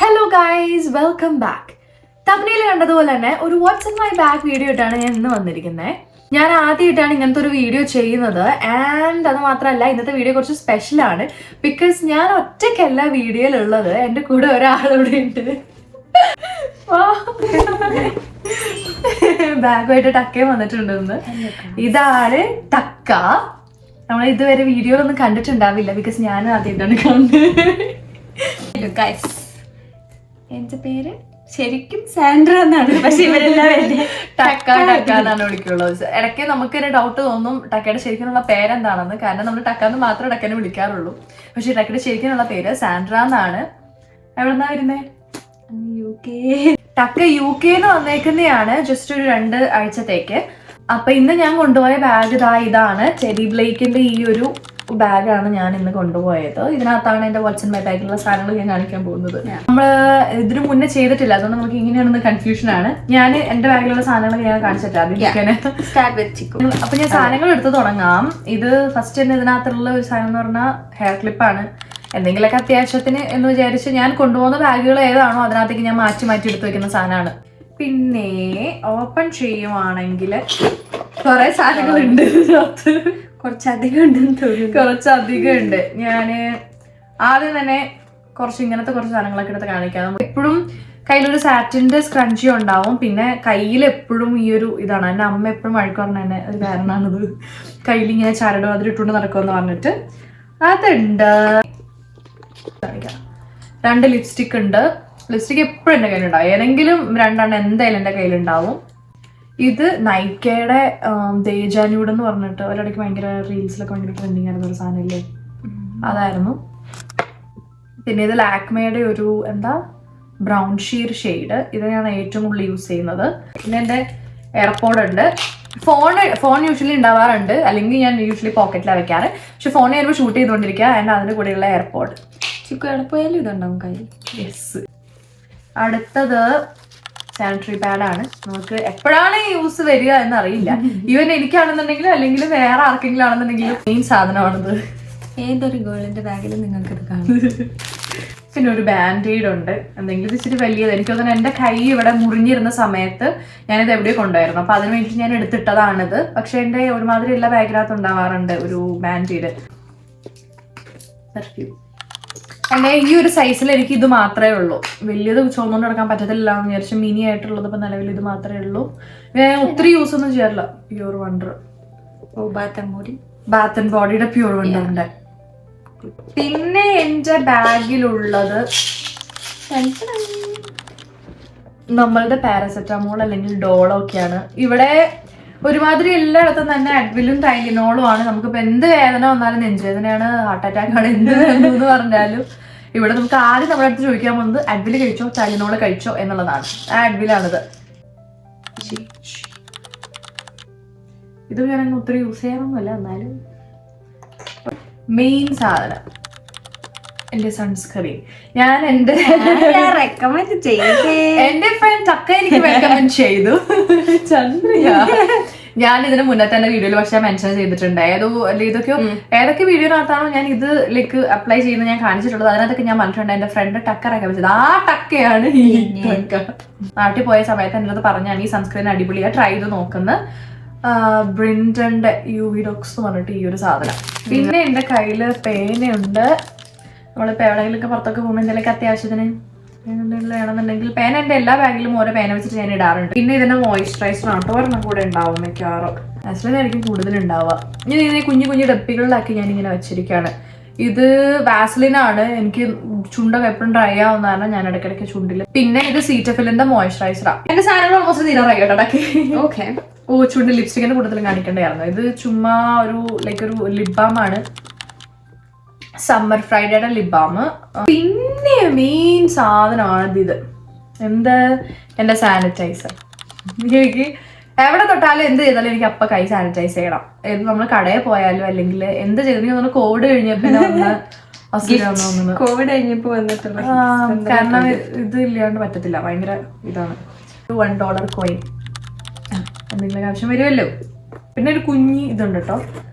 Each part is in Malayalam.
Hello guys, welcome back. തമ്മിൽ കണ്ടതുപോലെ തന്നെ ഒരു വാട്സ് ഇൻ മൈ ബാഗ് വീഡിയോ ഇട്ടാണ് ഞാൻ ഇന്ന് വന്നിരിക്കുന്നത്. ഞാൻ ആദ്യമായിട്ടാണ് ഇങ്ങനത്തെ ഒരു വീഡിയോ ചെയ്യുന്നത്. ആൻഡ് അത് മാത്രമല്ല, ഇന്നത്തെ വീഡിയോ കുറച്ച് സ്പെഷ്യലാണ്. ബിക്കോസ് ഞാൻ ഒറ്റയ്ക്കല്ല വീഡിയോയിലുള്ളത്, എൻ്റെ കൂടെ ഒരാളിവിടെ ഉണ്ട്. ബാഗുമായിട്ട് ടക്കയും വന്നിട്ടുണ്ടെന്ന്. ഇതാണ് ടക്ക. നമ്മൾ ഇതുവരെ വീഡിയോയിലൊന്നും കണ്ടിട്ടുണ്ടാവില്ല, ബിക്കോസ് ഞാൻ ആദ്യമായിട്ടാണ് കണ്ടത്. എന്റെ പേര് ശരിക്കും സാൻഡ്ര എന്നാണ്, പക്ഷെ ഇവരെല്ലാം ടക്ക ടക്ക എന്നാണ് വിളിക്കുള്ളത്. ഇടയ്ക്ക് നമുക്ക് ഒരു ഡൗട്ട് തോന്നും ടക്കയുടെ ശരിക്കുള്ള പേരെന്താണെന്ന്. കാരണം നമ്മൾ ടക്കാന്ന് മാത്രമേ ടക്കനെ വിളിക്കാറുള്ളൂ. പക്ഷെ ടക്കയുടെ ശരിക്കുള്ള പേര് സാൻഡ്ര എന്നാണ്. എവിടെന്നാ വരുന്നേ? UK. ടക്ക UK വന്നേക്കുന്നതാണ് ജസ്റ്റ് ഒരു 2 ആഴ്ചത്തേക്ക്. അപ്പൊ ഇന്ന് ഞാൻ കൊണ്ടുപോയ ബാഗ് ഇതാണ്. ചെറി ബ്ലേക്കിന്റെ ഈ ഒരു ബാഗാണ് ഞാൻ ഇന്ന് കൊണ്ടുപോയത്. ഇതിനകത്താണ് എന്റെ വാട്സ് ഇൻ മൈ ബാഗിലുള്ള സാധനങ്ങൾ ഞാൻ കാണിക്കാൻ പോകുന്നത്. നമ്മള് ഇതിനു മുന്നേ ചെയ്തിട്ടില്ല, അതുകൊണ്ട് നമുക്ക് ഇങ്ങനെയാണെന്ന് കൺഫ്യൂഷൻ ആണ്. ഞാൻ എന്റെ ബാഗിലുള്ള സാധനങ്ങൾ ഞാൻ കാണിച്ചിട്ടില്ല. അപ്പൊ ഞാൻ സാധനങ്ങൾ എടുത്ത് തുടങ്ങാം. ഇത് ഫസ്റ്റ് തന്നെ ഇതിനകത്തുള്ള ഒരു സാധനം എന്ന് പറഞ്ഞാൽ ഹെയർ ക്ലിപ്പാണ്. എന്തെങ്കിലുമൊക്കെ അത്യാവശ്യത്തിന് എന്ന് വിചാരിച്ച് ഞാൻ കൊണ്ടുപോകുന്ന ബാഗുകൾ ഏതാണോ അതിനകത്തേക്ക് ഞാൻ മാറ്റി മാറ്റി എടുത്ത് വെക്കുന്ന സാധനമാണ്. പിന്നെ ഓപ്പൺ ചെയ്യുവാണെങ്കിൽ കുറെ സാധനങ്ങളുണ്ട്. കുറച്ചധികം ഉണ്ടെന്ന് തോന്നുന്നു. കുറച്ചധികം ഉണ്ട്. ഞാന് ആദ്യം തന്നെ ഇങ്ങനത്തെ കുറച്ച് സാധനങ്ങളൊക്കെ എടുത്ത് കാണിക്കാം. നമുക്ക് എപ്പോഴും കയ്യിലൊരു സാറ്റിന്റെ സ്ക്രഞ്ചി ഉണ്ടാവും. പിന്നെ കയ്യിൽ എപ്പോഴും ഈ ഒരു ഇതാണ്. എൻ്റെ അമ്മ എപ്പോഴും വഴക്ക് പറഞ്ഞ തന്നെ ഒരു കാരണമാണിത്. കയ്യിൽ ഇങ്ങനെ ചരടോ അതിലിട്ടുകൊണ്ട് നടക്കുമെന്ന് പറഞ്ഞിട്ട് അതുണ്ട്. 2 ലിപ്സ്റ്റിക് ഉണ്ട്. ലിപ്സ്റ്റിക് എപ്പോഴും എൻ്റെ കയ്യിലുണ്ടാവും. ഏതെങ്കിലും 2 എന്തായാലും എൻ്റെ കയ്യിലുണ്ടാവും. ഇത് നൈക്കയുടെ ദേജാന്യൂഡ് എന്ന് പറഞ്ഞിട്ട് ഒരിടയ്ക്ക് ഭയങ്കര റീൽസിലൊക്കെ ഭയങ്കര ട്രെൻഡിങ് ആയിരുന്ന ഒരു സാധനമില്ലേ, അതായിരുന്നു. പിന്നെ ഇത് ലാക്മേയുടെ ഒരു ബ്രൗൺ ഷീർ ഷെയ്ഡ്. ഇത് ഞാൻ ഏറ്റവും കൂടുതൽ യൂസ് ചെയ്യുന്നത്. പിന്നെ എൻ്റെ എയർപോഡ് ഉണ്ട്. ഫോൺ യൂഷ്വലി ഉണ്ടാവാറുണ്ട്, അല്ലെങ്കിൽ ഞാൻ യൂഷ്വലി പോക്കറ്റിലാണ് വെക്കാറ്. പക്ഷെ ഫോൺ ഞാനിപ്പോൾ ഷൂട്ട് ചെയ്തുകൊണ്ടിരിക്കുക. ആൻഡ് അതിൻ്റെ കൂടെയുള്ള എയർപോഡ്. ചിക്കുപോയാലും ഇതുണ്ടാവും കയ്യിൽ. യെസ്. അടുത്തത് സാനിറ്ററി പാഡാണ്. നമുക്ക് എപ്പോഴാണ് യൂസ് വരിക എന്നറിയില്ല. ഈവൻ എനിക്കാണെന്നുണ്ടെങ്കിലും അല്ലെങ്കിൽ വേറെ ആർക്കെങ്കിലും ആണെന്നുണ്ടെങ്കിലും മെയിൻ സാധനമാണിത്. ഏതൊരു ഗേളിന്റെ ബാഗിലും നിങ്ങൾക്ക് ഇത് കാണും. പിന്നെ ഒരു ബാൻഡേഡ് ഉണ്ട്. എന്തെങ്കിലും ഇച്ചിരി വലിയത്. എനിക്ക് തോന്നുന്നു എൻ്റെ കൈ ഇവിടെ മുറിഞ്ഞിരുന്ന സമയത്ത് ഞാനിത് എവിടെയോ കൊണ്ടുപോയിരുന്നു. അപ്പൊ അതിന് വേണ്ടിയിട്ട് ഞാൻ എടുത്തിട്ടതാണിത്. പക്ഷെ എൻ്റെ ഒരുമാതിരി എല്ലാ ബാഗിനകത്ത് ഉണ്ടാവാറുണ്ട് ഒരു ബാൻഡേഡ്. പെർഫ്യൂം. എൻ്റെ ഈ ഒരു സൈസിൽ എനിക്ക് ഇത് മാത്രമേ ഉള്ളൂ. വലിയത് ചുവന്നുകൊണ്ട് നടക്കാൻ പറ്റത്തില്ല എന്ന് വിചാരിച്ചു മിനി ആയിട്ടുള്ളത് ഇപ്പൊ നിലവിൽ ഇത് മാത്രമേ ഉള്ളൂ. ഞാൻ ഒത്തിരി യൂസ് ഒന്നും ചെയ്യാറില്ല. Pure wonder. ബാത്ത് ആൻഡ് ബോഡിയുടെ പ്യൂർ വണ്ടർ ഉണ്ട്. പിന്നെ എൻ്റെ ബാഗിലുള്ളത് നമ്മളുടെ പാരസെറ്റമോൾ അല്ലെങ്കിൽ ഡോളോ ഒക്കെയാണ്. ഇവിടെ ഒരുമാതിരി എല്ലായിടത്തും തന്നെ അഡ്വിലും ടൈലിനോളും ആണ്. നമുക്കിപ്പോൾ എന്ത് വേദന വന്നാലും, നെഞ്ചുവേദനയാണ്, ഹാർട്ട് അറ്റാക്ക് ആണ്, എന്ത് വേദന എന്ന് പറഞ്ഞാലും ഇവിടെ നമുക്ക് ആദ്യം നമ്മുടെ അടുത്ത് ചോദിക്കാൻ പോകുന്നത് അഡ്വില് കഴിച്ചോ ടൈലിനോള് കഴിച്ചോ എന്നുള്ളതാണ്. ആ അഡ്വിലാണിത്. ഇത് ഞാൻ ഒത്തിരി യൂസ് ചെയ്യാറൊന്നുമല്ല, എന്നാലും മെയിൻ സാധനം എന്റെ സൺസ്ക്രീൻ. ഞാൻ എന്റെ റെക്കമെൻഡ് ചെയ്തേ. എന്റെ ഫ്രണ്ട് ടക്ക എനിക്ക് റെക്കമെൻഡ് ചെയ്തു. ചന്ദ്രിക. ഞാൻ ഇതിന് മുന്നേ തന്നെ വീഡിയോയിൽ പക്ഷെ മെൻഷൻ ചെയ്തിട്ടുണ്ട്. ഏതൊക്കെ വീഡിയോനകത്താണോ ഞാൻ ഇത് അപ്ലൈ ചെയ്യുന്നത് ഞാൻ കാണിച്ചിട്ടുള്ളത്. അതിനകത്തൊക്കെ ഞാൻ പറഞ്ഞിട്ടുണ്ട് എന്റെ ഫ്രണ്ട് ടക്ക റെക്കമെൻഡ് ചെയ്തത്. ആ ടക്കയാണ് ഈ ടക്ക. നാട്ടിൽ പോയ സമയത്ത് എൻ്റെ അടുത്ത് പറഞ്ഞാണ് ഈ സൺസ്ക്രീൻ അടിപൊളിയാ, ട്രൈ ചെയ്ത് നോക്കുന്ന ബ്രിൻഡന്റെ UV ഡോക്സ് എന്ന് പറഞ്ഞിട്ട് ഈ ഒരു സാധനം. പിന്നെ എന്റെ കയ്യില് പേനയുണ്ട്. നമ്മളിപ്പോൾ എവിടെയെങ്കിലൊക്കെ പുറത്തൊക്കെ പോകുമ്പോൾ എന്തെങ്കിലുമൊക്കെ അത്യാവശ്യത്തിന് വേണമെന്നുണ്ടെങ്കിൽ പേന എൻ്റെ എല്ലാ ബാഗിലും ഓരോ പേന വെച്ചിട്ട് ഞാൻ ഇടാറുണ്ട്. പിന്നെ ഇതിന്റെ മോയിസ്ചറൈസർ ആണ് ഒരെണ്ണം കൂടെ ഉണ്ടാവും മിക്കവാറും. ആക്ച്വലിനായിരിക്കും കൂടുതലുണ്ടാവുക. ഞാൻ ഇതിനെ കുഞ്ഞു കുഞ്ഞു ഡപ്പികളിലാക്കി ഞാനിങ്ങനെ വെച്ചിരിക്കുകയാണ്. ഇത് വാസ്ലിനാണ്. എനിക്ക് ചുണ്ടൊക്കെ എപ്പോഴും ഡ്രൈ ആവുന്ന കാരണം ഞാൻ ഇടയ്ക്കിടയ്ക്ക് ചുണ്ടില്. പിന്നെ ഇത് സീറ്റഫിലിന്റെ മോയിസ്ചറൈസറാണ്. എന്റെ സാധനങ്ങൾ ഓൾമോസ്റ്റ് തീരാറായി കേട്ടോ ഇടയ്ക്ക്. ഓക്കെ. ചുണ്ട് ലിപ്സ്റ്റിക്കിന്റെ കൂടുതലും കാണിക്കേണ്ടതായിരുന്നു. ഇത് ചുമ്മാ ഒരു ലിപ് ബാം ആണ്. സമ്മർ ഫ്രൈഡേയുടെ ലിപ് ബാം. പിന്നെ മെയിൻ സാധനമാണ് ഇത്. എന്റെ സാനിറ്റൈസർ. എനിക്ക് എവിടെ തൊട്ടാലും എന്ത് ചെയ്താലും എനിക്ക് അപ്പൊ കൈ സാനിറ്റൈസ് ചെയ്യണം. ഏത് നമ്മൾ കടയിൽ പോയാലും അല്ലെങ്കിൽ എന്ത് ചെയ്തെങ്കിൽ കോവിഡ് കഴിഞ്ഞപ്പോ കോവിഡ് കഴിഞ്ഞപ്പോ വന്നിട്ടുള്ള കാരണം ഇത് ഇല്ലാണ്ട് പറ്റത്തില്ല. ഭയങ്കര ഇതാണ്. $1 കോയിൻ എന്തെങ്കിലും ആവശ്യം വരുമല്ലോ. പിന്നെ ഒരു കുഞ്ഞി ഇതുണ്ട് കേട്ടോ.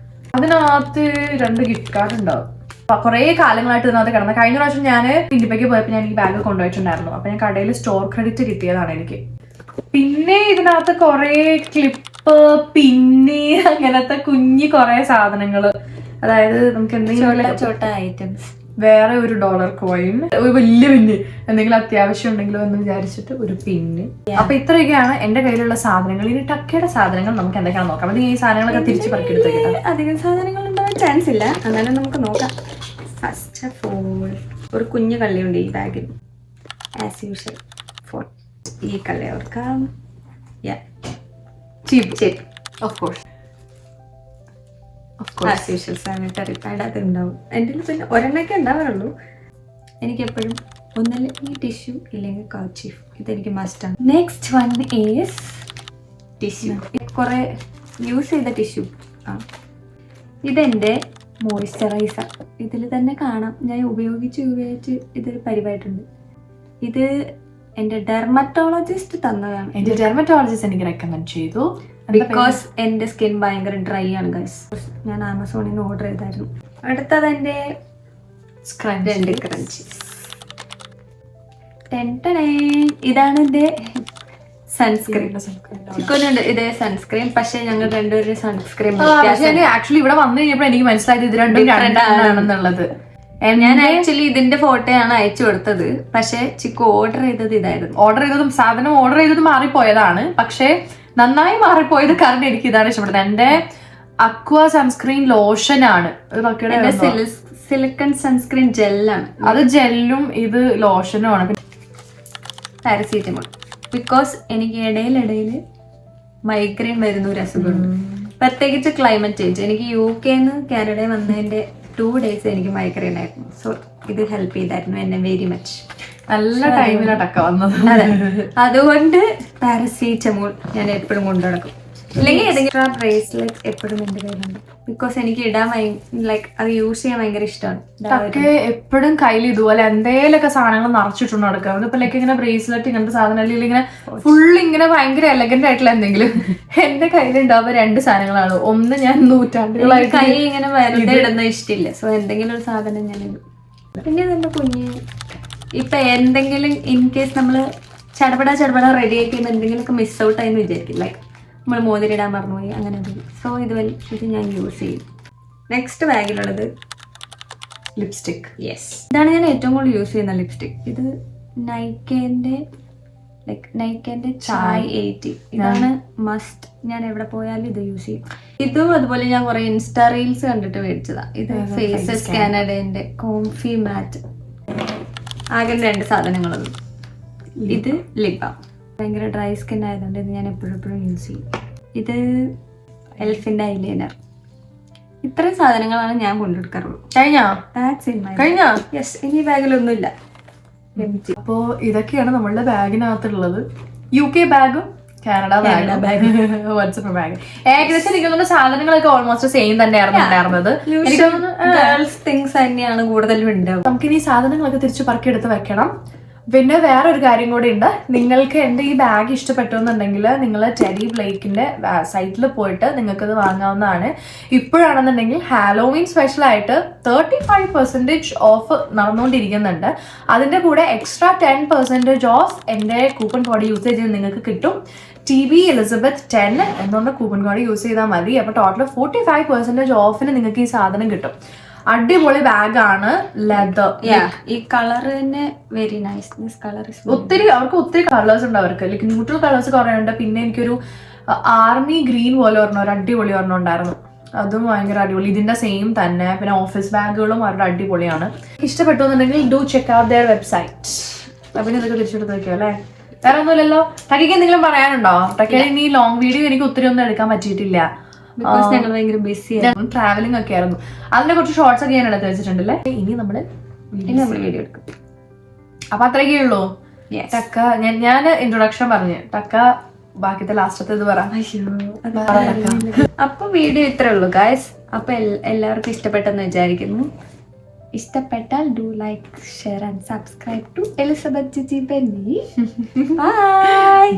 അതിനകത്ത് 2 ഗിഫ്റ്റ് കാർഡ് ഉണ്ടാവും. കുറെ കാലങ്ങളായിട്ട് ഇതിനകത്ത് കിടന്നത്. കഴിഞ്ഞ പ്രാവശ്യം ഞാൻ ഇന്ത്യപ്പയ്ക്ക് പോയപ്പോൾ ഞാൻ ഈ ബാഗ് കൊണ്ടുപോയിട്ടുണ്ടായിരുന്നു. അപ്പൊ ഞാൻ കടയിൽ സ്റ്റോർ ക്രെഡിറ്റ് കിട്ടിയതാണ് എനിക്ക്. പിന്നെ ഇതിനകത്ത് കുറെ ക്ലിപ്പ്, പിന്നെ അങ്ങനത്തെ കുഞ്ഞി കുറെ സാധനങ്ങള്, അതായത് നമുക്ക് എന്തെങ്കിലും ചോട്ട ഐറ്റംസ്, വേറെ ഒരു $1 കോയിൻ, ഒരു വലിയ പിന്ന്, എന്തെങ്കിലും അത്യാവശ്യം ഉണ്ടെങ്കിലോ എന്ന് വിചാരിച്ചിട്ട് ഒരു പിന്ന്. അപ്പൊ ഇത്രയൊക്കെയാണ് എന്റെ കയ്യിലുള്ള സാധനങ്ങൾ. ഇനി ടക്കയുടെ സാധനങ്ങൾ നമുക്ക് എന്തൊക്കെയാണെന്ന് നോക്കാം. അത് ഈ സാധനങ്ങളൊക്കെ തിരിച്ച് പറക്കെടുത്ത് അധികം സാധനങ്ങൾ ഉണ്ടാവാൻ ചാൻസ് ഇല്ല, എന്നാലും നമുക്ക് നോക്കാം. ഫസ്റ്റ് ഓഫ് ഓൾ ഒരു കുഞ്ഞു കള്ളിയുണ്ട് ഈ ബാഗിൽ, ആസ് യൂഷ്വൽ ഫോൺ. ഈ കള്ളി ഓർക്കാം, ആസ് യൂഷ്വൽ സാനിറ്ററി പാഡ് അത് ഉണ്ടാവും. എൻ്റെ പിന്നെ ഒരെണ്ണൊക്കെ ഉണ്ടാവാറുള്ളൂ. എനിക്കെപ്പോഴും ഒന്നല്ലെങ്കിൽ ടിഷ്യൂ ഇല്ലെങ്കിൽ കർച്ചീഫ്, ഇതെനിക്ക് മസ്റ്റാണ്. Next one is tissue. കുറേ യൂസ് ചെയ്ത ടിഷ്യൂ. ഇതെൻ്റെ മോയ്സ്ചറൈസർ. ഇതിൽ തന്നെ കാണാം ഞാൻ ഉപയോഗിച്ച് ഇതൊരു പരിവായിട്ടുണ്ട്. ഇത് എൻ്റെ ഡെർമറ്റോളജിസ്റ്റ് തന്നതാണ്. എന്റെ ഡെർമറ്റോളജിസ്റ്റ് എനിക്ക് റെക്കമെൻഡ് ചെയ്തു. ബിക്കോസ് എൻ്റെ സ്കിൻ ഭയങ്കര ഡ്രൈ ആണ് ഗൈസ്. ഞാൻ ആമസോണിൽ നിന്ന് ഓർഡർ ചെയ്തായിരുന്നു. അടുത്തത് എൻ്റെ 2 ക്രഞ്ചീസ്. ഇതാണ് എൻ്റെ സൺസ്ക്രീൻ. ചിക്കുന്നുണ്ട് ഇതേ സൺസ്ക്രീൻ, പക്ഷെ ഞങ്ങൾ രണ്ടുപേരും സൺസ്ക്രീൻ ആക്ച്വലി ഇവിടെ വന്നു കഴിഞ്ഞപ്പോൾ എനിക്ക് മനസ്സിലായത് ഇത് രണ്ടും രണ്ടാണെന്നുള്ളത്. ഞാൻ ആക്ച്വലി ഇതിന്റെ ഫോട്ടോയാണ് അയച്ചു കൊടുത്തത്, പക്ഷെ ചിക്കു ഓർഡർ ചെയ്തത് ഇതായിരുന്നു. സാധനം ഓർഡർ ചെയ്തത് മാറിപ്പോയതാണ്, പക്ഷെ നന്നായി മാറിപ്പോയത് കാരണം എനിക്ക് ഇതാണ് ഇഷ്ടപ്പെടുന്നത്. എന്റെ അക്വ സൺസ്ക്രീൻ ലോഷൻ ആണ്, സിലിക്കൺ സൺസ്ക്രീൻ ജെല്ലാണ്. അത് ജെല്ലും ഇത് ലോഷനും ആണ്. പാരസീറ്റമോൾ. ബിക്കോസ് എനിക്ക് ഇടയിൽ മൈഗ്രെയിൻ വരുന്ന ഒരു അസുഖമുണ്ട്, പ്രത്യേകിച്ച് ക്ലൈമറ്റ് ചേഞ്ച്. എനിക്ക് UK കാനഡയിൽ വന്നതിന്റെ 2 days എനിക്ക് മൈഗ്രെയിൻ ആയിരുന്നു. സോ ഇത് ഹെൽപ്പ് ചെയ്തായിരുന്നു എന്നെ വെരി മച്ച്. നല്ല ടൈമിലോട്ടൊക്കെ വന്നത്. അതെ, അതുകൊണ്ട് പാരസീറ്റമോൾ ഞാൻ എപ്പോഴും കൊണ്ടു നടക്കും. അല്ലെങ്കിൽ ഏതെങ്കിലും ബ്രേസ്ലെറ്റ് എപ്പോഴും എൻ്റെ കയ്യിലുണ്ട്. ബിക്കോസ് എനിക്ക് ഇടാൻ ലൈക്ക് അത് യൂസ് ചെയ്യാൻ ഭയങ്കര ഇഷ്ടമാണ്. എപ്പോഴും കയ്യിൽ ഇതുപോലെ എന്തേലൊക്കെ സാധനങ്ങൾ നിറച്ചിട്ടുണ്ട് നടക്കുക. അതിപ്പോ ലൈക്ക് ഇങ്ങനെ ബ്രേസ്ലെറ്റ് ഇങ്ങനത്തെ സാധനം, അല്ലെങ്കിൽ ഇങ്ങനെ ഫുൾ ഇങ്ങനെ ഭയങ്കര എലഗന്റ് ആയിട്ടുള്ള എന്തെങ്കിലും എന്റെ കയ്യിലുണ്ടാവുക 2 സാധനങ്ങളാണ്. ഒന്ന് ഞാൻ നൂറ്റാണ്ടുകളായിട്ട് കൈ ഇങ്ങനെ വെറുതെ ഇടുന്ന ഇഷ്ടമില്ല. സോ എന്തെങ്കിലും ഒരു സാധനം ഞാൻ ഇടും. പിന്നെ ഇതെന്റെ കുഞ്ഞ് ഇപ്പൊ എന്തെങ്കിലും ഇൻ കേസ് നമ്മള് ചടപട റെഡി ആക്കി എന്തെങ്കിലുമൊക്കെ മിസ് ഔട്ട് ആയെന്ന് വിചാരിക്കും. ലൈക്ക് നമ്മൾ മോതിരിടാൻ മറന്നുപോയി അങ്ങനെ. സോ ഇത് ഞാൻ യൂസ് ചെയ്യും. Next ബാഗിലുള്ളത് lipstick. യെസ്, ഇതാണ് ഞാൻ ഏറ്റവും കൂടുതൽ യൂസ് ചെയ്യുന്ന ലിപ്സ്റ്റിക്. ഇത് നൈക്കേന്റെ ചായ് 80. ഇതാണ് മസ്റ്റ്. ഞാൻ എവിടെ പോയാലും ഇത് യൂസ് ചെയ്യും. ഇതും അതുപോലെ ഞാൻ കുറെ ഇൻസ്റ്റാ റീൽസ് കണ്ടിട്ട് മേടിച്ചതാ. ഇത് ഫേസസ് കാനഡന്റെ കോംഫി മാറ്റ്. ആകെ 2 സാധനങ്ങളത്. ഇത് ലിപ് ബാം. ഭയങ്കര ഡ്രൈ സ്കിൻ ആയതുകൊണ്ട് ഇത് ഞാൻ എപ്പോഴും യൂസ് ചെയ്യും. ഇത് എൽഫിന്റെ ഐലൈനർ. ഇത്രയും സാധനങ്ങളാണ് ഞാൻ കൊണ്ടെടുക്കാറുള്ളൂ. യെസ്, ഇനി ബാഗിലൊന്നുമില്ല. അപ്പോ ഇതൊക്കെയാണ് നമ്മളുടെ ബാഗിനകത്തുള്ളത്. UK ബാഗും കാനഡ ബാഗ്, വാട്സ്ആപ്പ് ബാഗ്. ഏകദേശം എനിക്ക് തോന്നുന്നു സാധനങ്ങളൊക്കെ ഓൾമോസ്റ്റ് സെയിം തന്നെയായിരുന്നു ഉണ്ടായിരുന്നത്. ഗേൾസ് തിങ്സ് തന്നെയാണ് കൂടുതലും ഉണ്ടാവും. നമുക്കിനി സാധനങ്ങളൊക്കെ തിരിച്ചു പറക്കിയെടുത്ത് വെക്കണം. പിന്നെ വേറെ ഒരു കാര്യം കൂടി ഉണ്ട്. നിങ്ങൾക്ക് എൻ്റെ ഈ ബാഗ് ഇഷ്ടപ്പെട്ടു എന്നുണ്ടെങ്കിൽ നിങ്ങൾ ടെറി ബ്ലേക്കിന്റെ സൈറ്റിൽ പോയിട്ട് നിങ്ങൾക്കത് വാങ്ങാവുന്നതാണ്. ഇപ്പോഴാണെന്നുണ്ടെങ്കിൽ ഹാലോവീൻ സ്പെഷ്യലായിട്ട് 35% ഓഫ് നടന്നുകൊണ്ടിരിക്കുന്നുണ്ട്. അതിൻ്റെ കൂടെ എക്സ്ട്രാ 10% ഓഫ് എൻ്റെ കൂപ്പൺ കോഡ് യൂസ് ചെയ്ത് നിങ്ങൾക്ക് കിട്ടും. TB Elizabeth 10 എന്നുള്ള കൂപ്പൺ കോഡ് യൂസ് ചെയ്താൽ മതി. അപ്പോൾ ടോട്ടൽ 45% ഓഫിന് നിങ്ങൾക്ക് ഈ സാധനം കിട്ടും. അടിപൊളി ബാഗാണ്, ലെതർ. ഈ കളർ തന്നെ വെരി നൈസ്. ദിസ് കളർ അവർക്ക് ഒത്തിരി കളേഴ്സ് ഉണ്ട്. അവർക്ക് ലൈക്ക് ന്യൂട്രൽ കളേഴ്സ് കുറെ ഉണ്ട്. പിന്നെ എനിക്കൊരു ആർമി ഗ്രീൻ പോലെ ഒരു അടിപൊളി ഒരെണ്ണം ഉണ്ടായിരുന്നു, അതും ഭയങ്കര അടിപൊളി. ഇതിന്റെ സെയിം തന്നെ. പിന്നെ ഓഫീസ് ബാഗുകളും അവരുടെ അടിപൊളിയാണ്. ഇഷ്ടപ്പെട്ടു എന്നുണ്ടെങ്കിൽ do check out their website. പിന്നെ ഇതൊക്കെ തിരിച്ചെടുത്ത് വെക്കുക അല്ലേ? വേറെ ഒന്നുമില്ലല്ലോ. ടക്കിക്ക് എന്തെങ്കിലും പറയാനുണ്ടോ? ടക്കി ഇനി ലോങ് വീഡിയോ എനിക്ക് ഒത്തിരി ഒന്നും എടുക്കാൻ പറ്റിയിട്ടില്ല. ഞങ്ങൾ ഭയങ്കര ബിസിയാണ്, ട്രാവലിംഗ് ഒക്കെ ആയിരുന്നു. അതിന്റെ കുറച്ച് ഷോർട്സ് ഒക്കെ ഞാൻ എടുത്ത് വെച്ചിട്ടുണ്ടല്ലേ. ഇനി നമ്മള് വീഡിയോ എടുക്കും. അപ്പൊ അത്രയൊക്കെ ഉള്ളൂ. ടക്ക ഞാൻ ഇൻട്രൊഡക്ഷൻ പറഞ്ഞു. ടക്ക ബാക്കിത്തെ ലാസ്റ്റത്തെ ഇത് പറയാം. അപ്പൊ വീഡിയോ ഇത്രേ ഉള്ളൂ ഗൈസ്. അപ്പൊ എല്ലാവർക്കും ഇഷ്ടപ്പെട്ടെന്ന് വിചാരിക്കുന്നു. ഇഷ്ടപ്പെട്ടാൽ do like, share and subscribe to Elizabeth Jiji Penny. By.